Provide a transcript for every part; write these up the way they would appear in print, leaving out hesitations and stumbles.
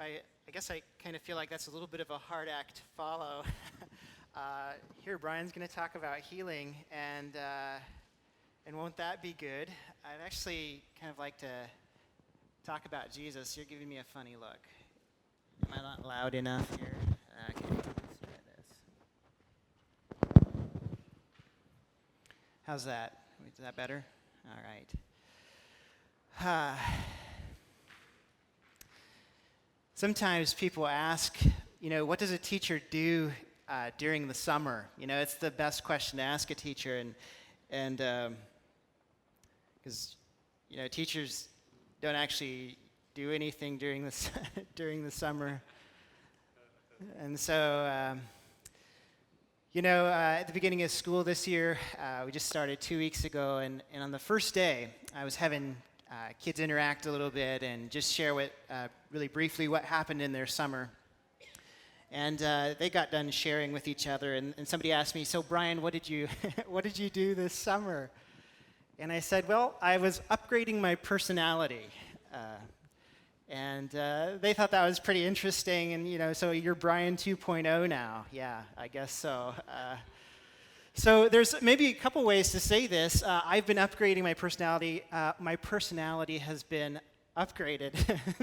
I guess I kind of feel like that's a little bit of a hard act to follow. Here, Brian's going to talk about healing, and won't that be good? I'd actually kind of like to talk about Jesus. You're giving me a funny look. Am I not loud enough here? Okay, let's try this. How's that? Is that better? All right. Sometimes people ask, what does a teacher do during the summer? It's the best question to ask a teacher, and because teachers don't actually do anything during the summer, and so at the beginning of school this year, we just started 2 weeks ago, and on the first day, I was having kids interact a little bit and just share really briefly what happened in their summer. And they got done sharing with each other, and somebody asked me, "So Brian, what did you do this summer?" And I said, "Well, I was upgrading my personality." And they thought that was pretty interesting, and so you're Brian 2.0 now. Yeah, I guess so. So there's maybe a couple ways to say this. I've been upgrading my personality. My personality has been upgraded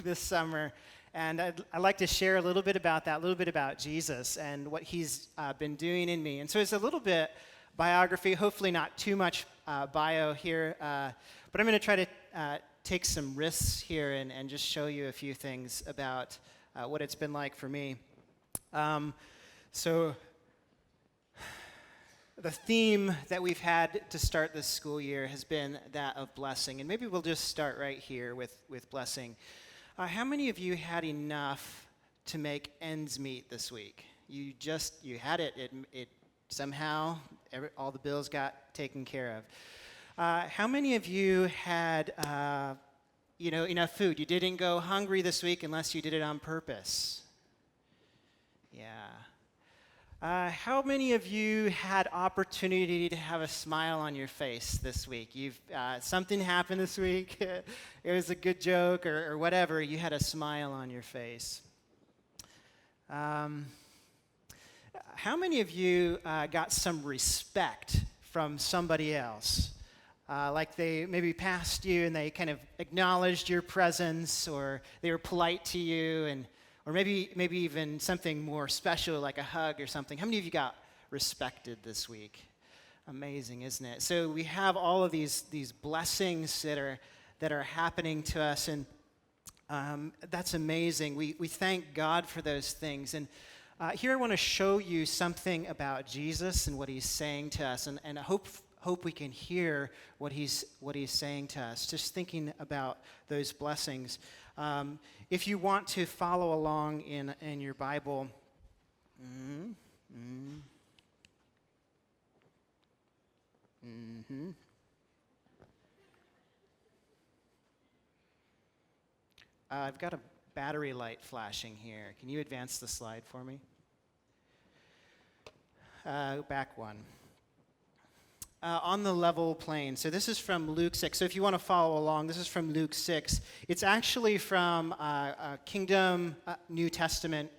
this summer. And I'd like to share a little bit about that, a little bit about Jesus and what he's been doing in me. And so it's a little bit biography, hopefully not too much bio here. But I'm going to try to take some risks here and just show you a few things about what it's been like for me. So the theme that we've had to start this school year has been that of blessing. And maybe we'll just start right here with blessing. How many of you had enough to make ends meet this week? You had it. It somehow, all the bills got taken care of. How many of you had, enough food? You didn't go hungry this week unless you did it on purpose. Yeah. How many of you had opportunity to have a smile on your face this week? Something happened this week. It was a good joke or whatever. You had a smile on your face. How many of you got some respect from somebody else? Like they maybe passed you and they kind of acknowledged your presence, or they were polite to you, or maybe even something more special like a hug or something. How many of you got respected this week? Amazing, isn't it? So we have all of these blessings that are happening to us, and that's amazing. We thank God for those things. And here I want to show you something about Jesus and what he's saying to us, and I hope we can hear what he's saying to us, just thinking about those blessings. If you want to follow along in your Bible, I've got a battery light flashing here. Can you advance the slide for me? Back one. On the level plane. So this is from Luke 6. So if you want to follow along, this is from Luke 6. It's actually from Kingdom New Testament,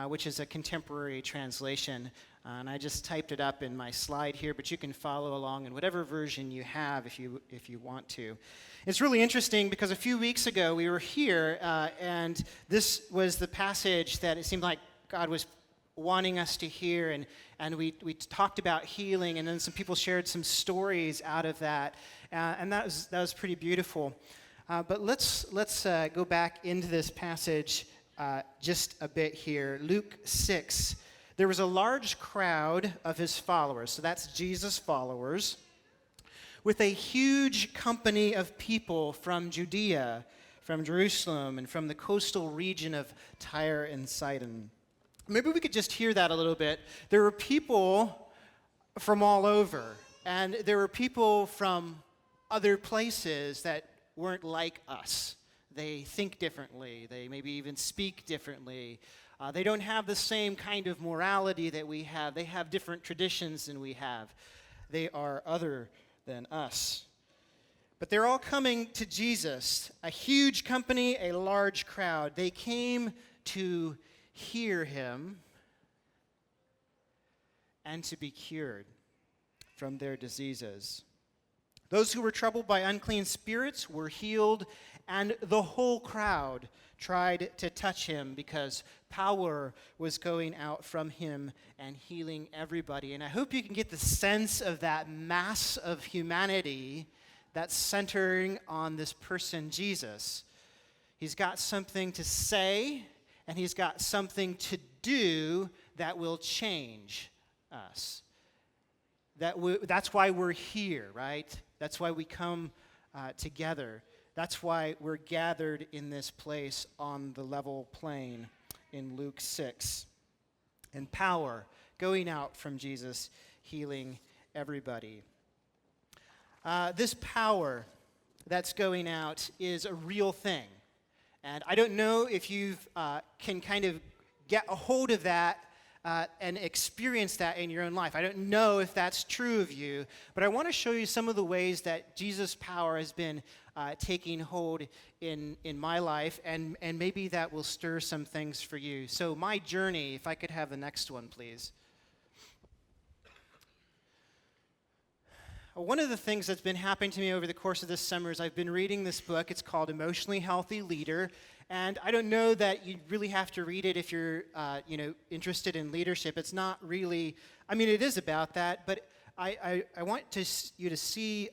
which is a contemporary translation. And I just typed it up in my slide here, but you can follow along in whatever version you have if you want to. It's really interesting because a few weeks ago we were here, and this was the passage that it seemed like God was wanting us to hear, and we talked about healing, and then some people shared some stories out of that, and that was pretty beautiful. But let's go back into this passage just a bit here. Luke 6. There was a large crowd of his followers, so that's Jesus' followers, with a huge company of people from Judea, from Jerusalem, and from the coastal region of Tyre and Sidon. Maybe we could just hear that a little bit. There were people from all over, and there were people from other places that weren't like us. They think differently. They maybe even speak differently. They don't have the same kind of morality that we have. They have different traditions than we have. They are other than us. But they're all coming to Jesus, a huge company, a large crowd. They came to hear him and to be cured from their diseases. Those who were troubled by unclean spirits were healed, and the whole crowd tried to touch him because power was going out from him and healing everybody. And I hope you can get the sense of that mass of humanity that's centering on this person, Jesus. He's got something to say, and he's got something to do that will change us. That's why we're here, right? That's why we come together. That's why we're gathered in this place on the level plane in Luke 6. And power going out from Jesus, healing everybody. This power that's going out is a real thing. And I don't know if you can kind of get a hold of that and experience that in your own life. I don't know if that's true of you, but I want to show you some of the ways that Jesus' power has been taking hold in my life, and maybe that will stir some things for you. So my journey, if I could have the next one, please. One of the things that's been happening to me over the course of this summer is I've been reading this book. It's called Emotionally Healthy Leader. And I don't know that you really have to read it if you're interested in leadership. It's not really, it is about that, but I want you to see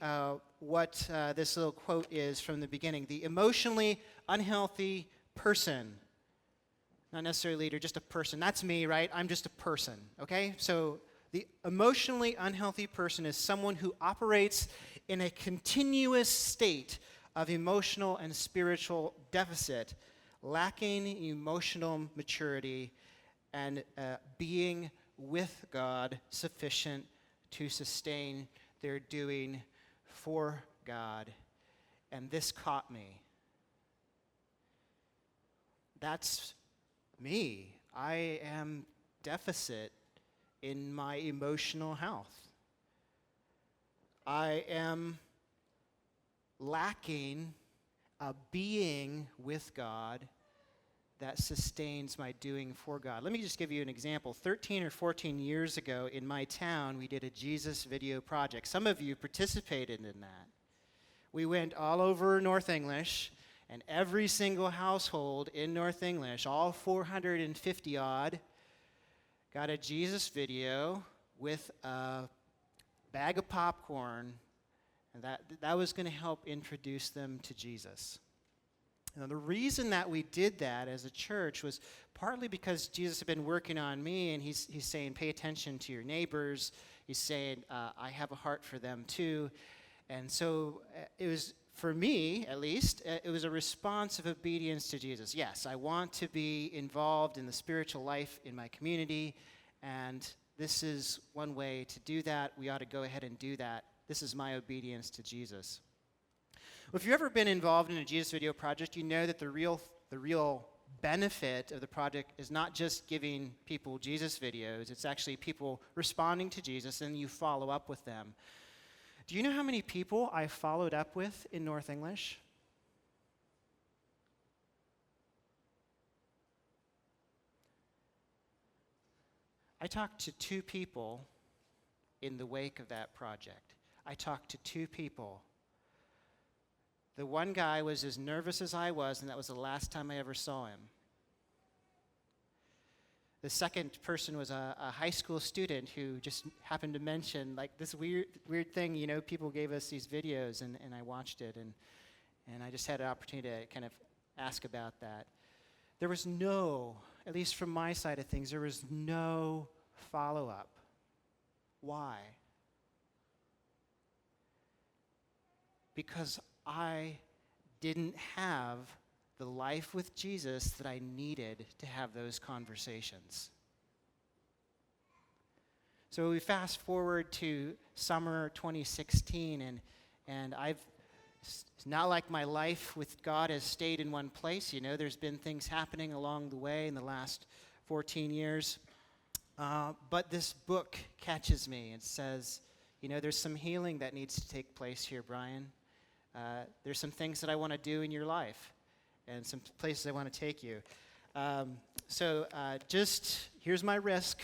what this little quote is from the beginning. The emotionally unhealthy person, not necessarily leader, just a person. That's me, right? I'm just a person, okay? So the emotionally unhealthy person is someone who operates in a continuous state of emotional and spiritual deficit, lacking emotional maturity, and being with God sufficient to sustain their doing for God. And this caught me. That's me. I am deficit in my emotional health. I am lacking a being with God that sustains my doing for God. Let me just give you an example. 13 or 14 years ago in my town, we did a Jesus video project. Some of you participated in that. We went all over North English, and every single household in North English, all 450 odd, got a Jesus video with a bag of popcorn, and that was going to help introduce them to Jesus. Now, the reason that we did that as a church was partly because Jesus had been working on me, and he's saying, pay attention to your neighbors. He's saying, I have a heart for them too. And so it was, for me at least, it was a response of obedience to Jesus. Yes, I want to be involved in the spiritual life in my community, and this is one way to do that. We ought to go ahead and do that. This is my obedience to Jesus. Well, if you've ever been involved in a Jesus video project, you know that the real benefit of the project is not just giving people Jesus videos. It's actually people responding to Jesus, and you follow up with them. Do you know how many people I followed up with in North English? I talked to 2 people in the wake of that project. I talked to 2 people. The one guy was as nervous as I was, and that was the last time I ever saw him. The second person was a high school student who just happened to mention, like, this weird thing, people gave us these videos, and I watched it, and I just had an opportunity to kind of ask about that. There was no, at least from my side of things, there was no follow-up. Why? Because I didn't have the life with Jesus that I needed to have those conversations. So we fast forward to summer 2016, and it's not like my life with God has stayed in one place. There's been things happening along the way in the last 14 years. But this book catches me and says, there's some healing that needs to take place here, Brian. There's some things that I want to do in your life and some places I want to take you. Just here's my risk.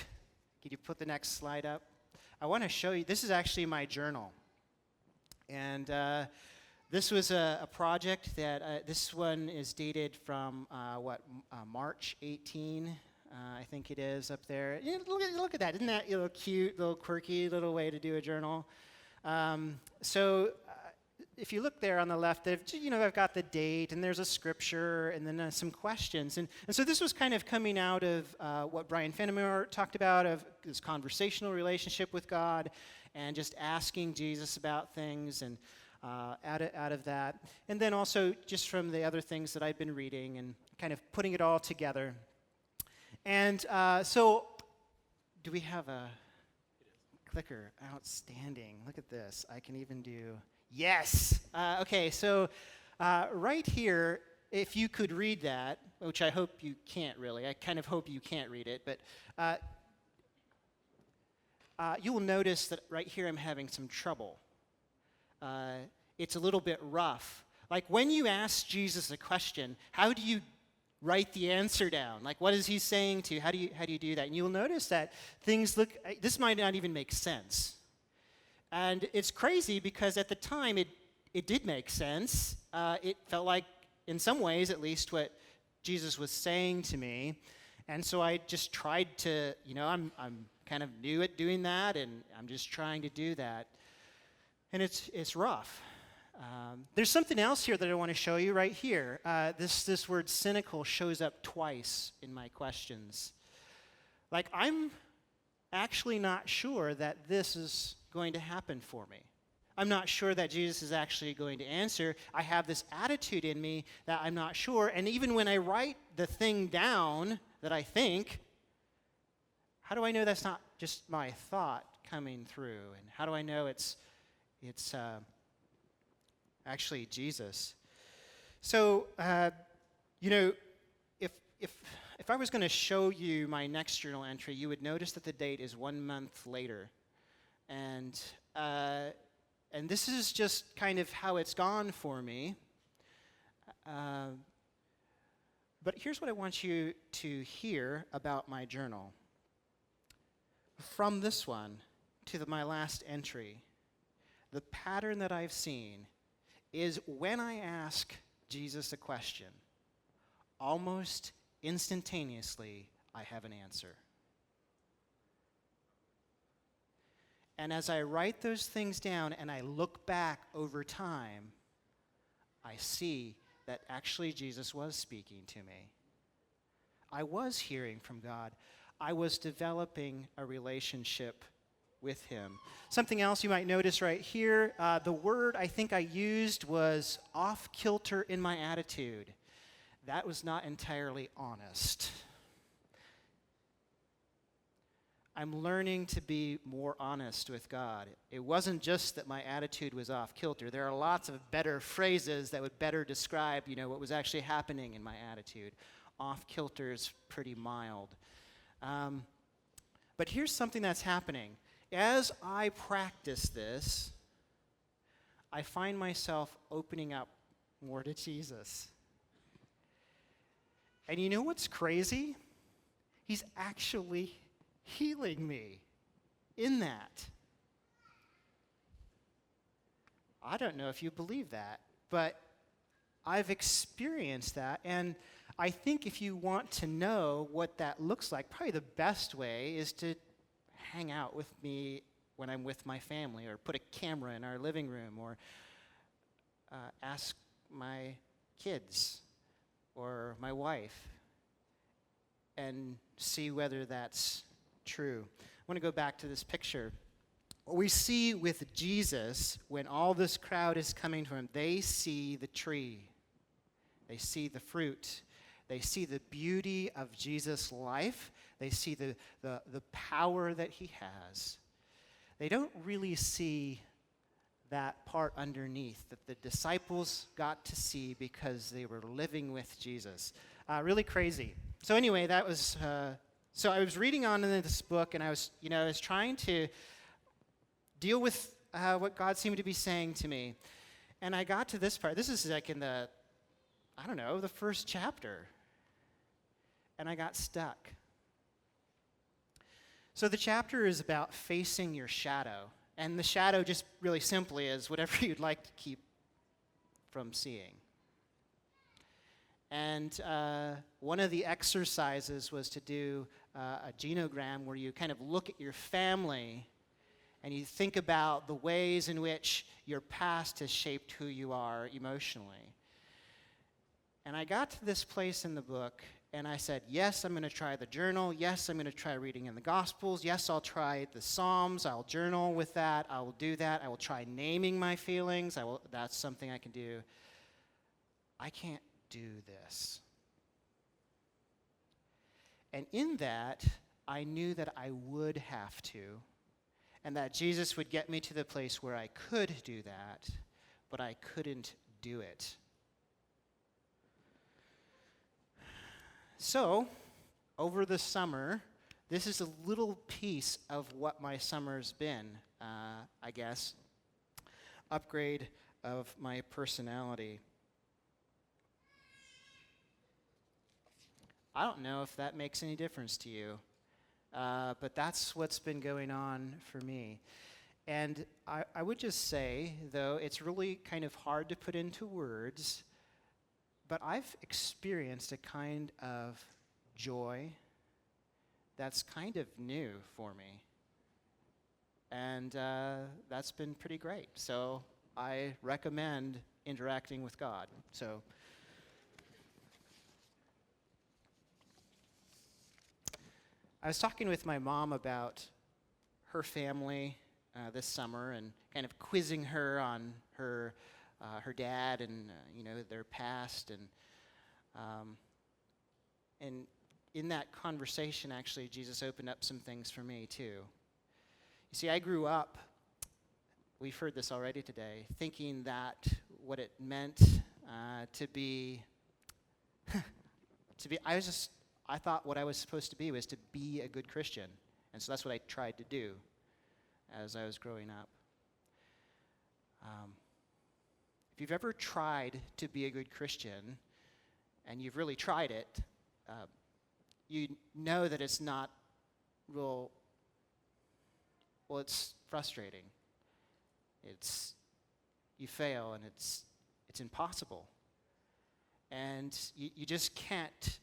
Could you put the next slide up? I want to show you, this is actually my journal. And this was a project that, this one is dated from, March 18, I think it is up there. Yeah, look at that. Isn't that a little cute, little quirky little way to do a journal? If you look there on the left, I've got the date, and there's a scripture, and then some questions. And so this was kind of coming out of what Brian Fenimore talked about, of this conversational relationship with God, and just asking Jesus about things, and out of that. And then also just from the other things that I've been reading, and kind of putting it all together. And so do we have a clicker? Outstanding. Look at this. I can even do... Yes. Okay, so right here, if you could read that, which I hope you can't really. I kind of hope you can't read it, but you will notice that right here I'm having some trouble. It's a little bit rough. Like when you ask Jesus a question, how do you write the answer down? Like what is he saying to you? How do you do that? And you'll notice that things look, this might not even make sense. And it's crazy because at the time it did make sense. It felt like, in some ways at least, what Jesus was saying to me. And so I just tried to, I'm kind of new at doing that, and I'm just trying to do that. And it's rough. There's something else here that I want to show you right here. This word cynical shows up twice in my questions. Like, I'm actually not sure that this is going to happen for me. I'm not sure that Jesus is actually going to answer. I have this attitude in me that I'm not sure. And even when I write the thing down that I think, how do I know that's not just my thought coming through? And how do I know it's actually Jesus? So, if I was going to show you my next journal entry, you would notice that the date is 1 month later. And this is just kind of how it's gone for me. But here's what I want you to hear about my journal. From this one to my last entry, the pattern that I've seen is when I ask Jesus a question, almost instantaneously I have an answer. And as I write those things down and I look back over time, I see that actually Jesus was speaking to me. I was hearing from God. I was developing a relationship with him. Something else you might notice right here, the word I think I used was off-kilter in my attitude. That was not entirely honest. I'm learning to be more honest with God. It wasn't just that my attitude was off kilter. There are lots of better phrases that would better describe, what was actually happening in my attitude. Off kilter is pretty mild. But here's something that's happening. As I practice this, I find myself opening up more to Jesus. And you know what's crazy? He's actually healing me in that. I don't know if you believe that, but I've experienced that, and I think if you want to know what that looks like, probably the best way is to hang out with me when I'm with my family, or put a camera in our living room, or ask my kids or my wife and see whether that's true. I want to go back to this picture. What we see with Jesus, when all this crowd is coming to him, they see the tree. They see the fruit. They see the beauty of Jesus' life. They see the power that he has. They don't really see that part underneath that the disciples got to see because they were living with Jesus. Really crazy. So anyway, that was... So I was reading on in this book, and I was trying to deal with what God seemed to be saying to me. And I got to this part. This is like in the first chapter. and I got stuck. So the chapter is about facing your shadow. And the shadow just really simply is whatever you'd like to keep from seeing. And one of the exercises was to do a genogram where you kind of look at your family and you think about the ways in which your past has shaped who you are emotionally. And I got to this place in the book, and I said, yes, I'm going to try the journal. Yes, I'm going to try reading in the Gospels. Yes, I'll try the Psalms. I'll journal with that. I will do that. I will try naming my feelings. That's something I can do. I can't do this. And in that, I knew that I would have to, and that Jesus would get me to the place where I could do that, but I couldn't do it. So, over the summer, this is a little piece of what my summer's been, I guess. Upgrade of my personality. I don't know if that makes any difference to you, but that's what's been going on for me. And I would just say, though, it's really kind of hard to put into words, but I've experienced a kind of joy that's kind of new for me. And that's been pretty great. So I recommend interacting with God. So I was talking with my mom about her family this summer and kind of quizzing her on her dad and their past, and in that conversation, actually, Jesus opened up some things for me too. You see, I grew up, we've heard this already today, thinking that what it meant to be, I thought what I was supposed to be was to be a good Christian, and so that's what I tried to do as I was growing up. If you've ever tried to be a good Christian, and you've really tried it, you know that it's not it's frustrating. You fail, and it's impossible. And you just can't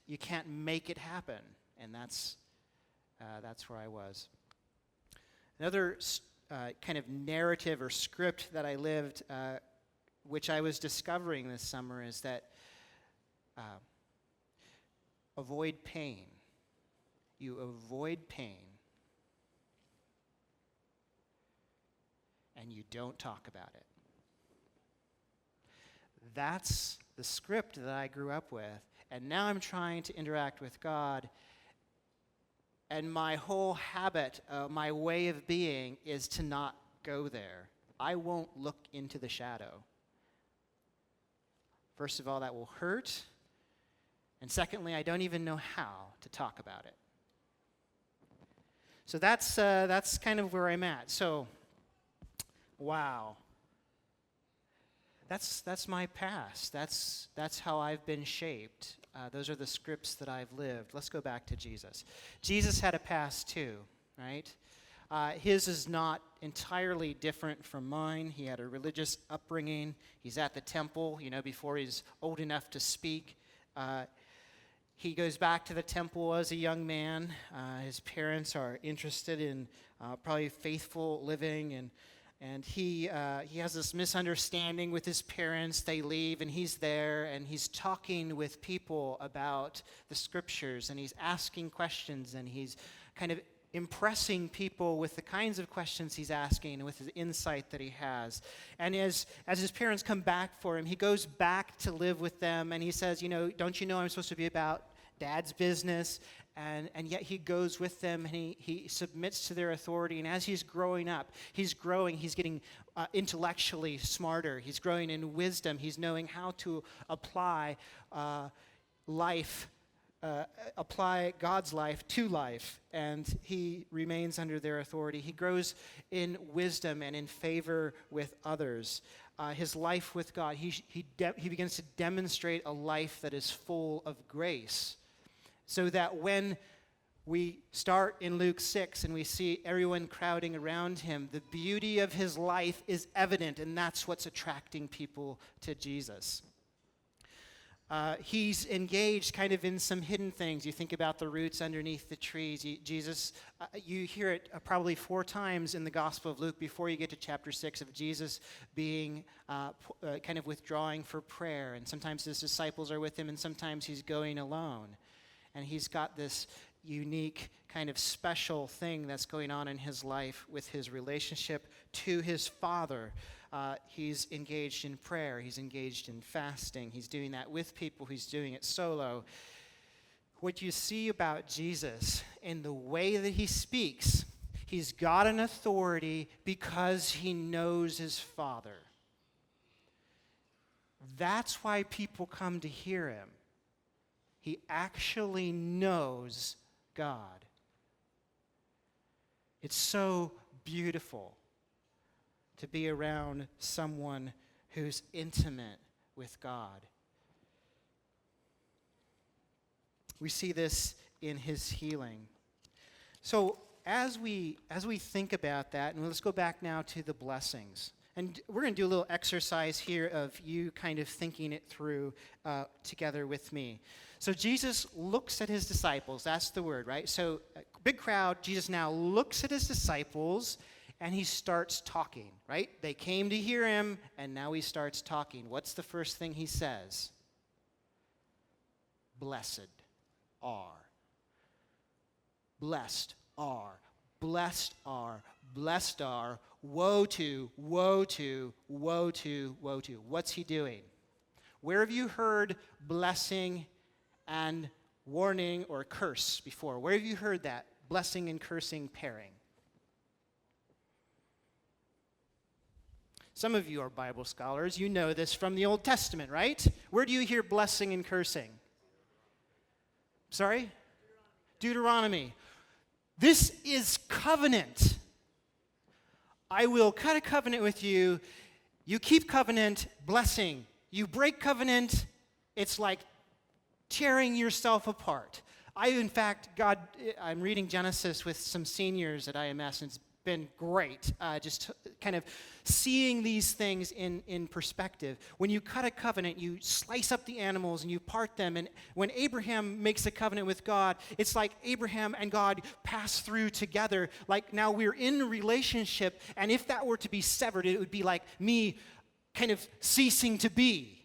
make it happen, and that's where I was. Another kind of narrative or script that I lived, which I was discovering this summer, is that avoid pain. You avoid pain, and you don't talk about it. That's the script that I grew up with, and now I'm trying to interact with God, and my whole habit, my way of being is to not go there. I won't look into the shadow. First of all, that will hurt, and secondly, I don't even know how to talk about it. So that's kind of where I'm at. So, wow. That's my past. That's how I've been shaped. Those are the scripts that I've lived. Let's go back to Jesus. Jesus had a past too, right? His is not entirely different from mine. He had a religious upbringing. He's at the temple, before he's old enough to speak. He goes back to the temple as a young man. His parents are interested in probably faithful living, and he has this misunderstanding with his parents. They leave, and he's there, and he's talking with people about the scriptures, and he's asking questions, and he's kind of impressing people with the kinds of questions he's asking and with the insight that he has. And as his parents come back for him, he goes back to live with them, and he says, don't you know I'm supposed to be about Dad's business? And yet he goes with them, and he submits to their authority. And as he's growing up, he's getting intellectually smarter. He's growing in wisdom. He's knowing how to apply apply God's life to life, and he remains under their authority. He grows in wisdom and in favor with others. His life with God, he begins to demonstrate a life that is full of grace. so that when we start in Luke 6 and we see everyone crowding around him, the beauty of his life is evident, and that's what's attracting people to Jesus. He's engaged kind of in some hidden things. You think about the roots underneath the trees. Jesus, you hear it probably 4 times in the Gospel of Luke before you get to chapter 6 of Jesus being kind of withdrawing for prayer. And sometimes his disciples are with him, and sometimes he's going alone. And he's got this unique kind of special thing that's going on in his life with his relationship to his Father. He's engaged in prayer. He's engaged in fasting. He's doing that with people. He's doing it solo. What you see about Jesus in the way that he speaks, he's got an authority because he knows his Father. That's why people come to hear him. He actually knows God. It's so beautiful to be around someone who's intimate with God. We see this in his healing. So as we think about that, and let's go back now to the blessings. And we're going to do a little exercise here of you kind of thinking it through together with me. So Jesus looks at his disciples. That's the word, right? So big crowd. Jesus now looks at his disciples, and he starts talking, right? They came to hear him, and now he starts talking. What's the first thing he says? Blessed are. Blessed are. Blessed are. Blessed are. Woe to, woe to, woe to, woe to. What's he doing? Where have you heard blessing and warning or curse before? Where have you heard that blessing and cursing pairing? Some of you are Bible scholars. You know this from the Old Testament, right? Where do you hear blessing and cursing? Sorry? Deuteronomy. This is covenant. I will cut a covenant with you. You keep covenant, blessing. You break covenant, it's like tearing yourself apart. I'm reading Genesis with some seniors at IMS, and it's been great, just kind of seeing these things in perspective. When you cut a covenant, you slice up the animals and you part them. And when Abraham makes a covenant with God, it's like Abraham and God pass through together. Like now we're in a relationship, and if that were to be severed, it would be like me kind of ceasing to be.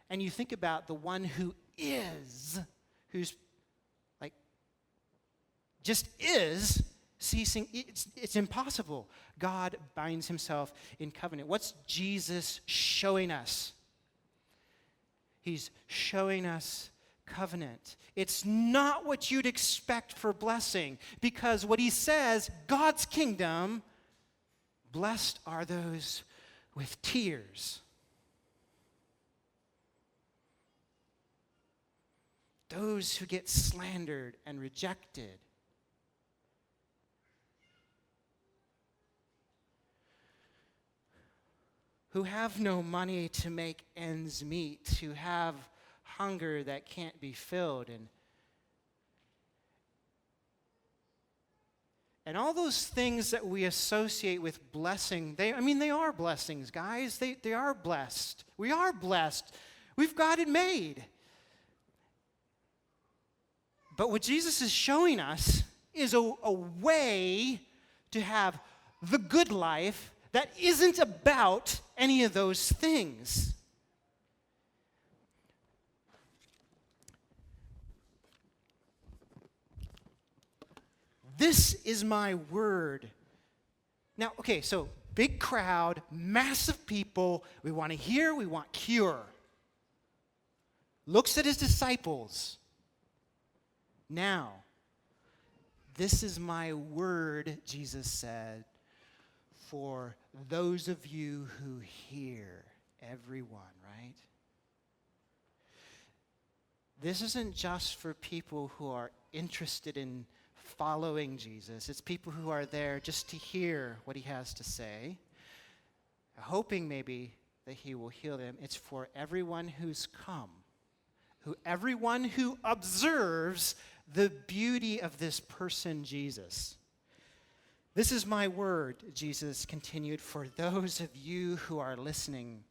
And you think about the one who is, who's like just is, ceasing, it's impossible. God binds himself in covenant. What's Jesus showing us? He's showing us covenant. It's not what you'd expect for blessing, because what he says, God's kingdom, blessed are those with tears. Those who get slandered and rejected. Who have no money to make ends meet, who have hunger that can't be filled, and all those things that we associate with blessing, they are blessings, guys. They are blessed. We are blessed. We've got it made. But what Jesus is showing us is a way to have the good life that isn't about any of those things. This is my word. Now, okay, so big crowd, massive people. We want to hear, we want cure. Looks at his disciples. Now, this is my word, Jesus said, for those of you who hear, everyone, right? This isn't just for people who are interested in following Jesus. It's people who are there just to hear what he has to say, hoping maybe that he will heal them. It's for everyone who's come, everyone who observes the beauty of this person, Jesus. This is my word, Jesus continued, for those of you who are listening.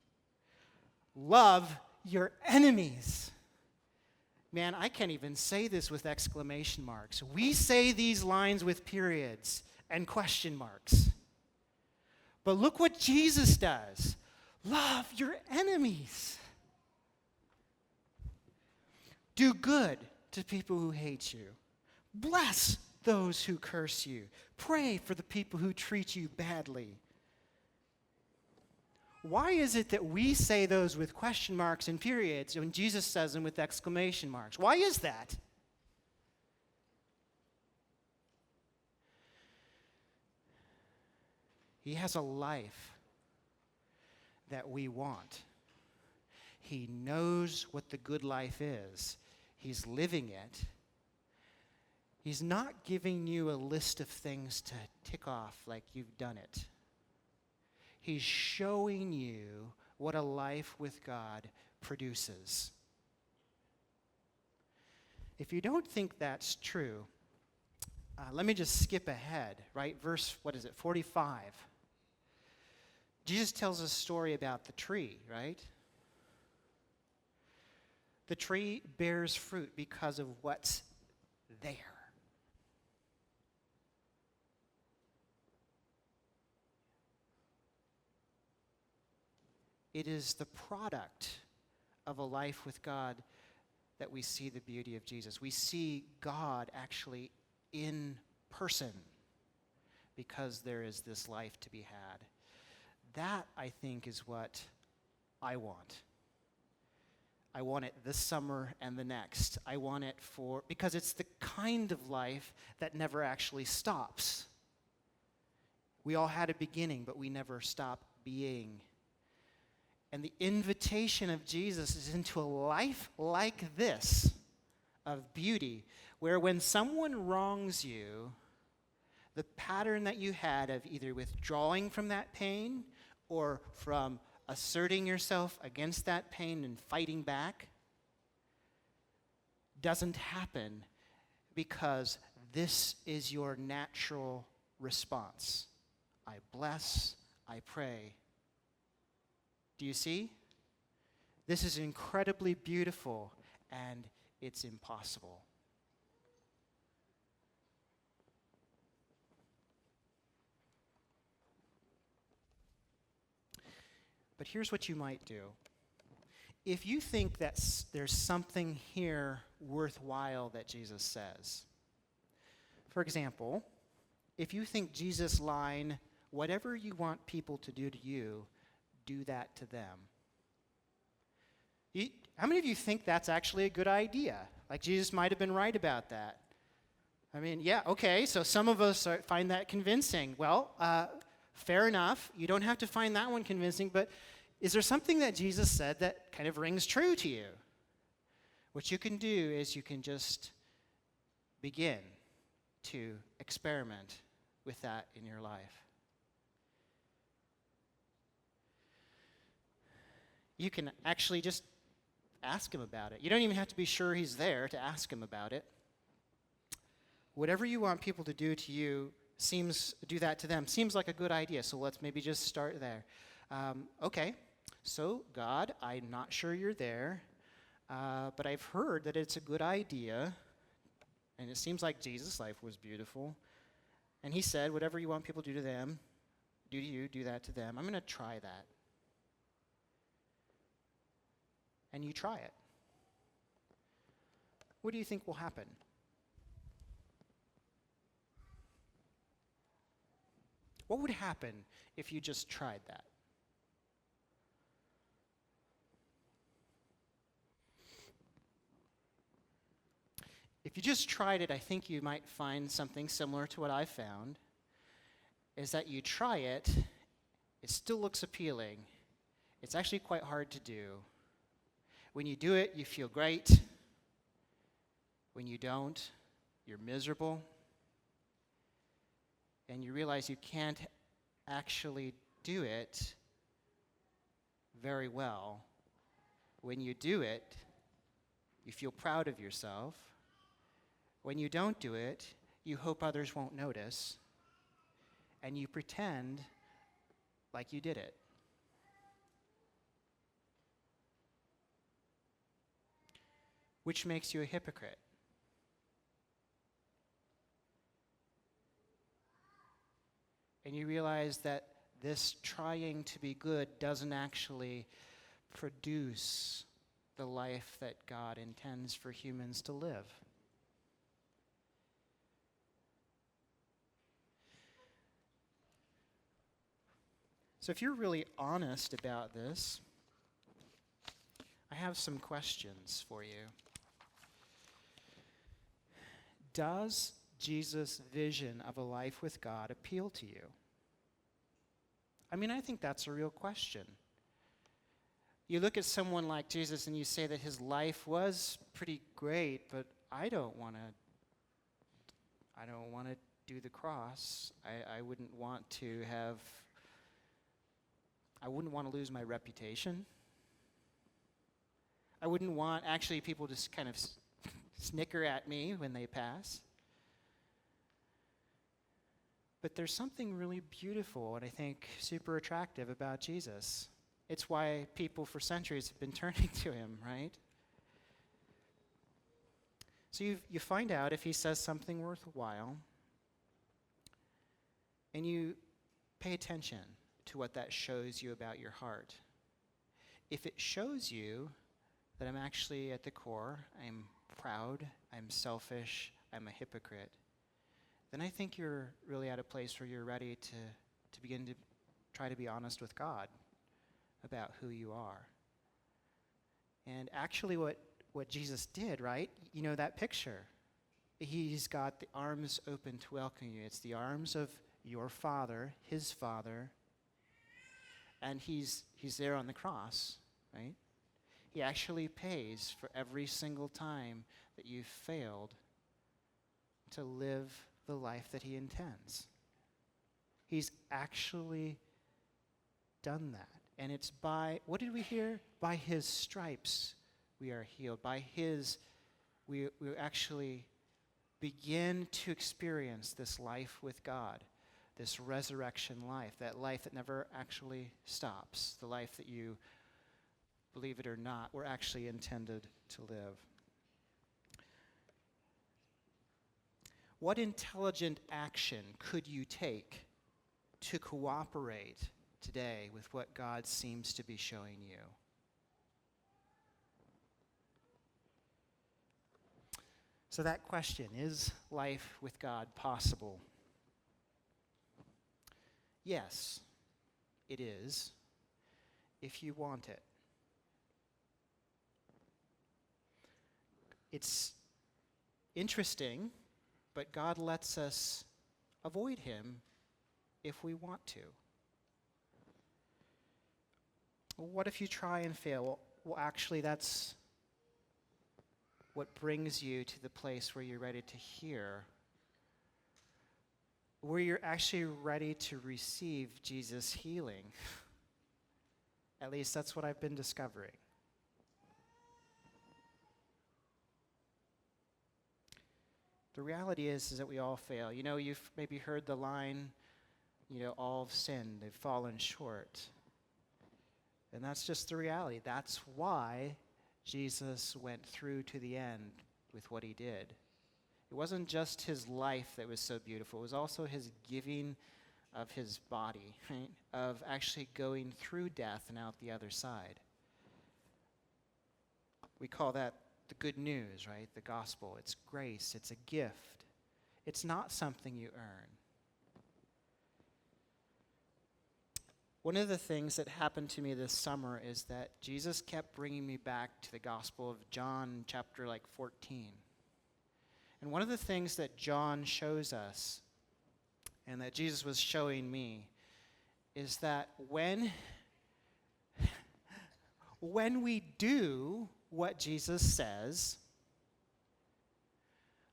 Love your enemies. Man, I can't even say this with exclamation marks. We say these lines with periods and question marks. But look what Jesus does. Love your enemies. Do good to people who hate you. Bless those who curse you. Pray for the people who treat you badly. Why is it that we say those with question marks and periods when Jesus says them with exclamation marks? Why is that? He has a life that we want. He knows what the good life is. He's living it. He's not giving you a list of things to tick off like you've done it. He's showing you what a life with God produces. If you don't think that's true, let me just skip ahead, right? Verse, 45. Jesus tells a story about the tree, right? The tree bears fruit because of what's there. It is the product of a life with God that we see the beauty of Jesus. We see God actually in person because there is this life to be had. That, I think, is what I want. I want it this summer and the next. I want it because it's the kind of life that never actually stops. We all had a beginning, but we never stop being. And the invitation of Jesus is into a life like this, of beauty, where when someone wrongs you, the pattern that you had of either withdrawing from that pain or from asserting yourself against that pain and fighting back doesn't happen because this is your natural response. I bless, I pray. Do you see? This is incredibly beautiful, and it's impossible. But here's what you might do. If you think that there's something here worthwhile that Jesus says, for example, if you think Jesus' line, whatever you want people to do to you, do that to them. How many of you think that's actually a good idea? Like Jesus might have been right about that. I mean, yeah, okay, so some of us find that convincing. Well, fair enough. You don't have to find that one convincing, but is there something that Jesus said that kind of rings true to you? What you can do is you can just begin to experiment with that in your life. You can actually just ask him about it. You don't even have to be sure he's there to ask him about it. Whatever you want people to do to you, do that to them. Seems like a good idea, so let's maybe just start there. Okay, so God, I'm not sure you're there, but I've heard that it's a good idea, and it seems like Jesus' life was beautiful. And he said, whatever you want people to do to them, do to you, do that to them. I'm going to try that. And you try it. What do you think will happen? What would happen if you just tried that? If you just tried it, I think you might find something similar to what I found, is that you try it, it still looks appealing. It's actually quite hard to do. When you do it, you feel great. When you don't, you're miserable. And you realize you can't actually do it very well. When you do it, You feel proud of yourself. When you don't do it, you hope others won't notice, and you pretend like you did it. Which makes you a hypocrite. And you realize that this trying to be good doesn't actually produce the life that God intends for humans to live. So if you're really honest about this, I have some questions for you. Does Jesus' vision of a life with God appeal to you? I mean, I think that's a real question. You look at someone like Jesus and you say that his life was pretty great, but I don't want to do the cross. I wouldn't want to lose my reputation. I wouldn't want actually people to kind of snicker at me when they pass. But there's something really beautiful and I think super attractive about Jesus. It's why people for centuries have been turning to him, right? So you find out if he says something worthwhile, and you pay attention to what that shows you about your heart. If it shows you that I'm actually at the core, I'm proud, I'm selfish, I'm a hypocrite, then I think you're really at a place where you're ready to begin to try to be honest with God about who you are. And actually what Jesus did, right? You know that picture. He's got the arms open to welcome you. It's the arms of your Father, his Father, and he's there on the cross, right? He actually pays for every single time that you've failed to live the life that he intends. He's actually done that. And it's by, what did we hear? By his stripes we are healed. By his, we actually begin to experience this life with God, this resurrection life, that life that never actually stops, the life that you, believe it or not, were actually intended to live. What intelligent action could you take to cooperate today with what God seems to be showing you? So that question, is life with God possible? Yes, it is, if you want it. It's interesting, but God lets us avoid him if we want to. Well, what if you try and fail? Well, actually, that's what brings you to the place where you're ready to hear, where you're actually ready to receive Jesus' healing. At least that's what I've been discovering. The reality is that we all fail. You know, you've maybe heard the line, all have sinned, they've fallen short. And that's just the reality. That's why Jesus went through to the end with what he did. It wasn't just his life that was so beautiful. It was also his giving of his body, right? Of actually going through death and out the other side. We call that the good news, right? The gospel. It's grace. It's a gift. It's not something you earn. One of the things that happened to me this summer is that Jesus kept bringing me back to the Gospel of John, chapter 14. And one of the things that John shows us, and that Jesus was showing me, is that when we do what Jesus says,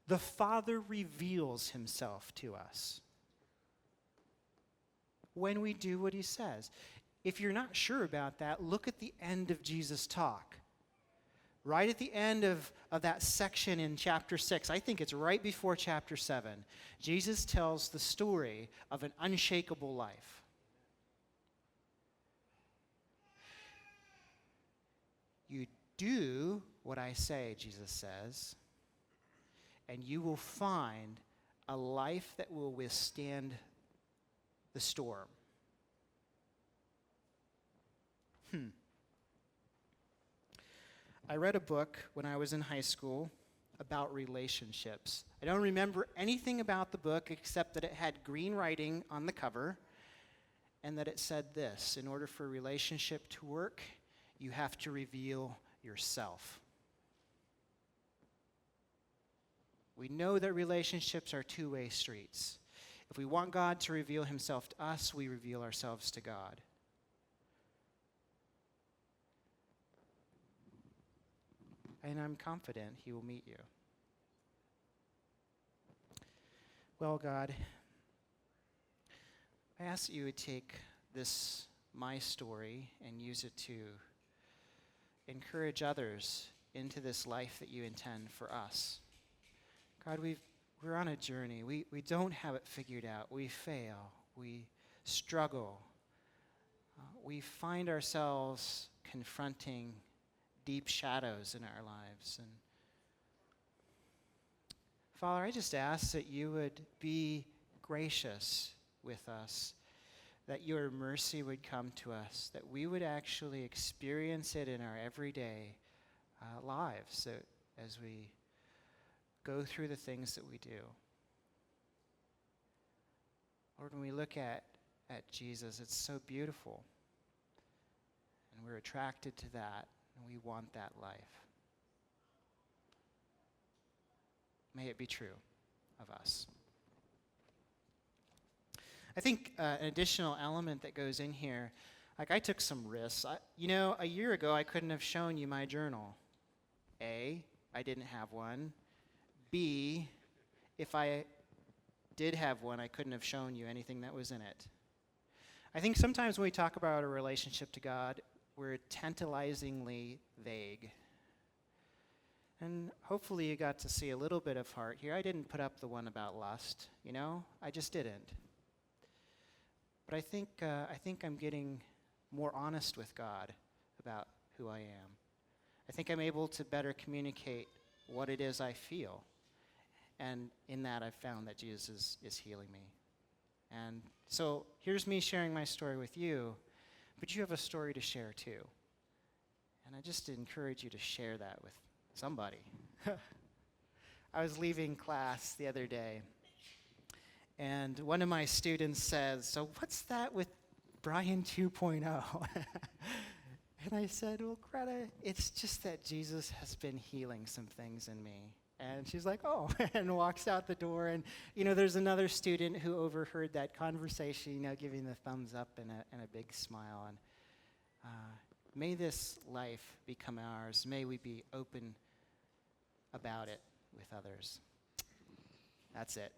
the Father reveals himself to us. When we do what he says. If you're not sure about that, look at the end of Jesus' talk. right at the end of that section in chapter 6, I think it's right before chapter 7, Jesus tells the story of an unshakable life. You do what I say, Jesus says, and you will find a life that will withstand the storm. I read a book when I was in high school about relationships. I don't remember anything about the book except that it had green writing on the cover and that it said this: in order for a relationship to work, you have to reveal yourself. We know that relationships are two-way streets. If we want God to reveal himself to us, we reveal ourselves to God. And I'm confident he will meet you. Well, God, I ask that you would take this, my story, and use it to encourage others into this life that you intend for us. God, we're on a journey. We don't have it figured out. We fail. We struggle. We find ourselves confronting deep shadows in our lives. And Father, I just ask that you would be gracious with us, that your mercy would come to us, that we would actually experience it in our everyday lives so as we go through the things that we do. Lord, when we look at Jesus, it's so beautiful, and we're attracted to that. And we want that life. May it be true of us. I think an additional element that goes in here, like I took some risks. A year ago I couldn't have shown you my journal. A, I didn't have one. B, if I did have one, I couldn't have shown you anything that was in it. I think sometimes when we talk about a relationship to God, we're tantalizingly vague. And hopefully you got to see a little bit of heart here. I didn't put up the one about lust, I just didn't. But I think I'm getting more honest with God about who I am. I think I'm able to better communicate what it is I feel. And in that I've found that Jesus is healing me. And so here's me sharing my story with you. But you have a story to share too. And I just encourage you to share that with somebody. I was leaving class the other day, and one of my students says, "So what's that with Brian 2.0?" And I said, "Well, Greta, it's just that Jesus has been healing some things in me." And she's like, "Oh," and walks out the door. And, there's another student who overheard that conversation, giving the thumbs up and a big smile. And may this life become ours. May we be open about it with others. That's it.